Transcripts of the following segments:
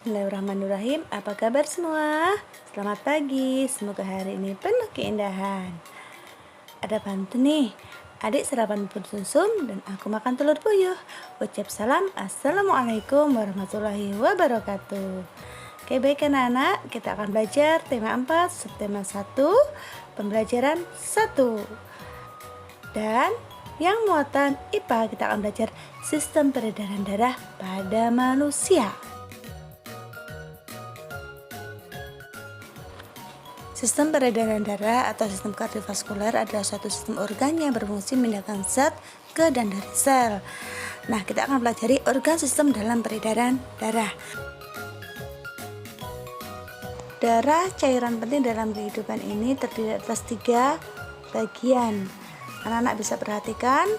Bismillahirrahmanirrahim. Apa kabar semua? Selamat pagi. Semoga hari ini penuh keindahan. Ada bantu nih. Adik sarapan bubur sumsum dan aku makan telur puyuh. Ucap salam. Assalamualaikum warahmatullahi wabarakatuh. Oke, baik anak-anak, kita akan belajar tema 4, subtema 1, pembelajaran 1. Dan yang muatan IPA kita akan belajar sistem peredaran darah pada manusia. Sistem peredaran darah atau sistem kardiovaskuler adalah suatu sistem organ yang berfungsi memindahkan zat ke dan dari sel. Nah, kita akan pelajari organ sistem dalam peredaran darah. Darah, cairan penting dalam kehidupan ini, terdiri atas 3 bagian. Anak-anak bisa perhatikan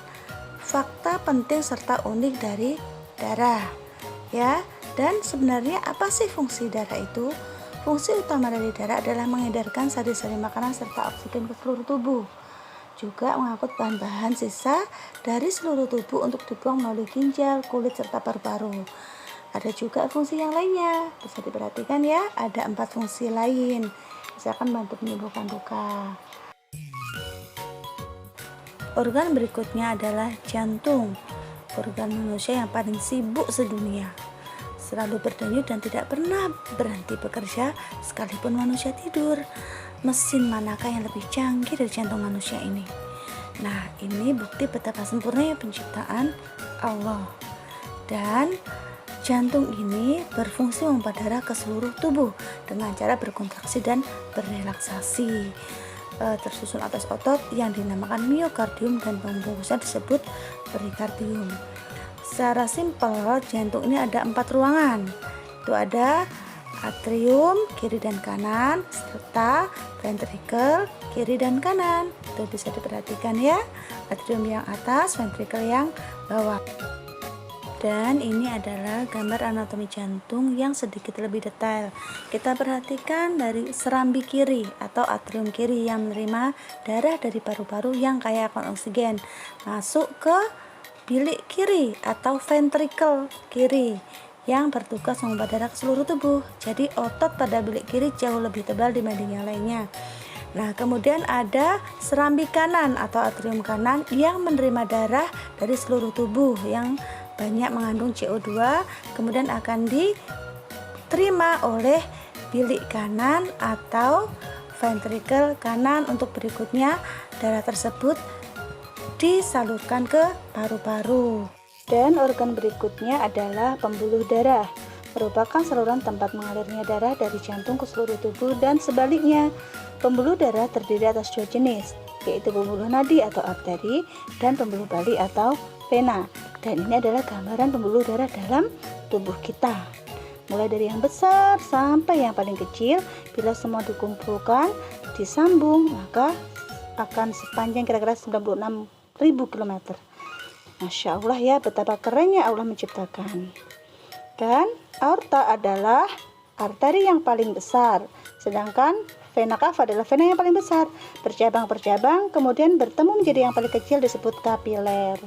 fakta penting serta unik dari darah, ya. Dan sebenarnya apa sih fungsi darah itu? Fungsi utama dari darah adalah mengedarkan sari-sari makanan serta oksigen ke seluruh tubuh. Juga mengangkut bahan-bahan sisa dari seluruh tubuh untuk dibuang melalui ginjal, kulit, serta paru-paru. Ada juga fungsi yang lainnya. Bisa diperhatikan ya, ada 4 fungsi lain. Misalkan bantu menyembuhkan luka. Organ berikutnya adalah jantung. Organ manusia yang paling sibuk sedunia. Selalu berdenyut dan tidak pernah berhenti bekerja sekalipun manusia tidur. Mesin manakah yang lebih canggih dari jantung manusia ini? Nah, ini bukti betapa sempurnanya penciptaan Allah. Dan jantung ini berfungsi memompa darah ke seluruh tubuh dengan cara berkontraksi dan berrelaksasi. Tersusun atas otot yang dinamakan miokardium dan pembungkusnya disebut perikardium. Secara simpel, jantung ini ada 4 ruangan. Itu ada atrium kiri dan kanan serta ventricle kiri dan kanan. Itu bisa diperhatikan ya. Atrium yang atas, ventricle yang bawah. Dan ini adalah gambar anatomi jantung yang sedikit lebih detail. Kita perhatikan dari serambi kiri atau atrium kiri yang menerima darah dari paru-paru yang kaya akan oksigen masuk ke bilik kiri atau ventricle kiri yang bertugas memompa darah ke seluruh tubuh. Jadi otot pada bilik kiri jauh lebih tebal dibanding yang lainnya. Nah, kemudian ada serambi kanan atau atrium kanan yang menerima darah dari seluruh tubuh yang banyak mengandung CO2, kemudian akan diterima oleh bilik kanan atau ventricle kanan. Untuk berikutnya, darah tersebut disalurkan ke paru-paru. Dan organ berikutnya adalah pembuluh darah, merupakan saluran tempat mengalirnya darah dari jantung ke seluruh tubuh dan sebaliknya. Pembuluh darah terdiri atas 2 jenis, yaitu pembuluh nadi atau arteri dan pembuluh bali atau vena. Dan ini adalah gambaran pembuluh darah dalam tubuh kita, mulai dari yang besar sampai yang paling kecil. Bila semua dikumpulkan, disambung, maka akan sepanjang kira-kira 96.000 km. Masya Allah ya, betapa kerennya Allah menciptakan. Dan aorta adalah arteri yang paling besar, sedangkan vena cava adalah vena yang paling besar. Bercabang-bercabang kemudian bertemu menjadi yang paling kecil disebut kapiler.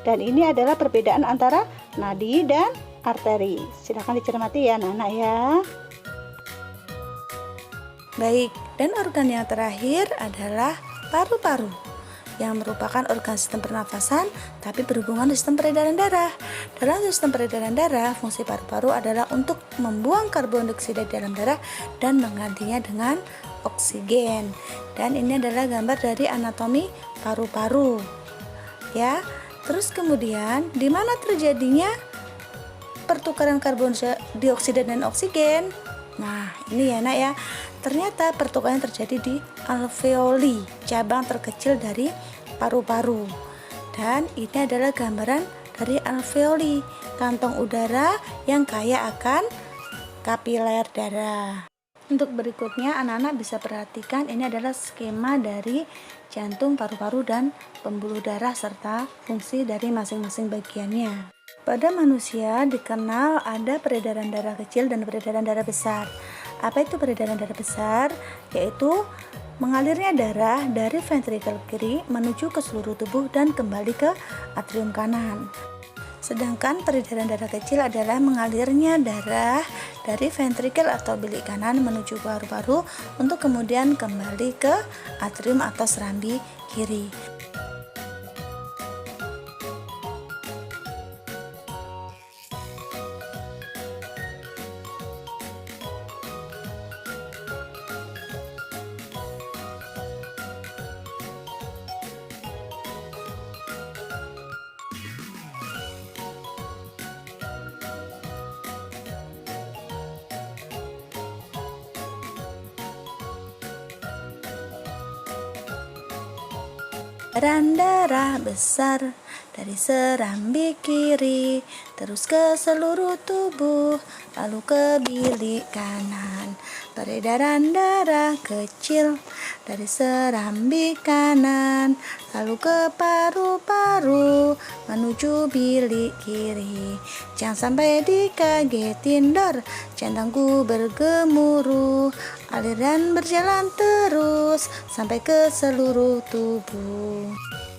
Dan ini adalah perbedaan antara nadi dan arteri. Silahkan dicermati ya anak-anak ya. Baik, dan organ yang terakhir adalah paru-paru, yang merupakan organ sistem pernafasan tapi berhubungan dengan sistem peredaran darah. Dalam sistem peredaran darah, fungsi paru-paru adalah untuk membuang karbon dioksida di dalam darah dan menggantinya dengan oksigen. Dan ini adalah gambar dari anatomi paru-paru. Ya. Terus kemudian di mana terjadinya pertukaran karbon dioksida dan oksigen? Nah, ini ya nak ya. Ternyata pertukaran terjadi di alveoli, cabang terkecil dari paru-paru. Dan ini adalah gambaran dari alveoli, kantong udara yang kaya akan kapiler darah. Untuk berikutnya anak-anak bisa perhatikan, ini adalah skema dari jantung, paru-paru, dan pembuluh darah serta fungsi dari masing-masing bagiannya. Pada manusia dikenal ada peredaran darah kecil dan peredaran darah besar. Apa itu peredaran darah besar? Yaitu mengalirnya darah dari ventricle kiri menuju ke seluruh tubuh dan kembali ke atrium kanan. Sedangkan peredaran darah kecil adalah mengalirnya darah dari ventrikel atau bilik kanan menuju paru-paru untuk kemudian kembali ke atrium atau serambi kiri. Aliran darah besar dari serambi kiri terus ke seluruh tubuh lalu ke bilik kanan. Peredaran darah kecil dari serambi kanan lalu ke paru-paru menuju bilik kiri. Jangan sampai dikagetin dor, jantungku bergemuruh. Aliran berjalan terus sampai ke seluruh tubuh.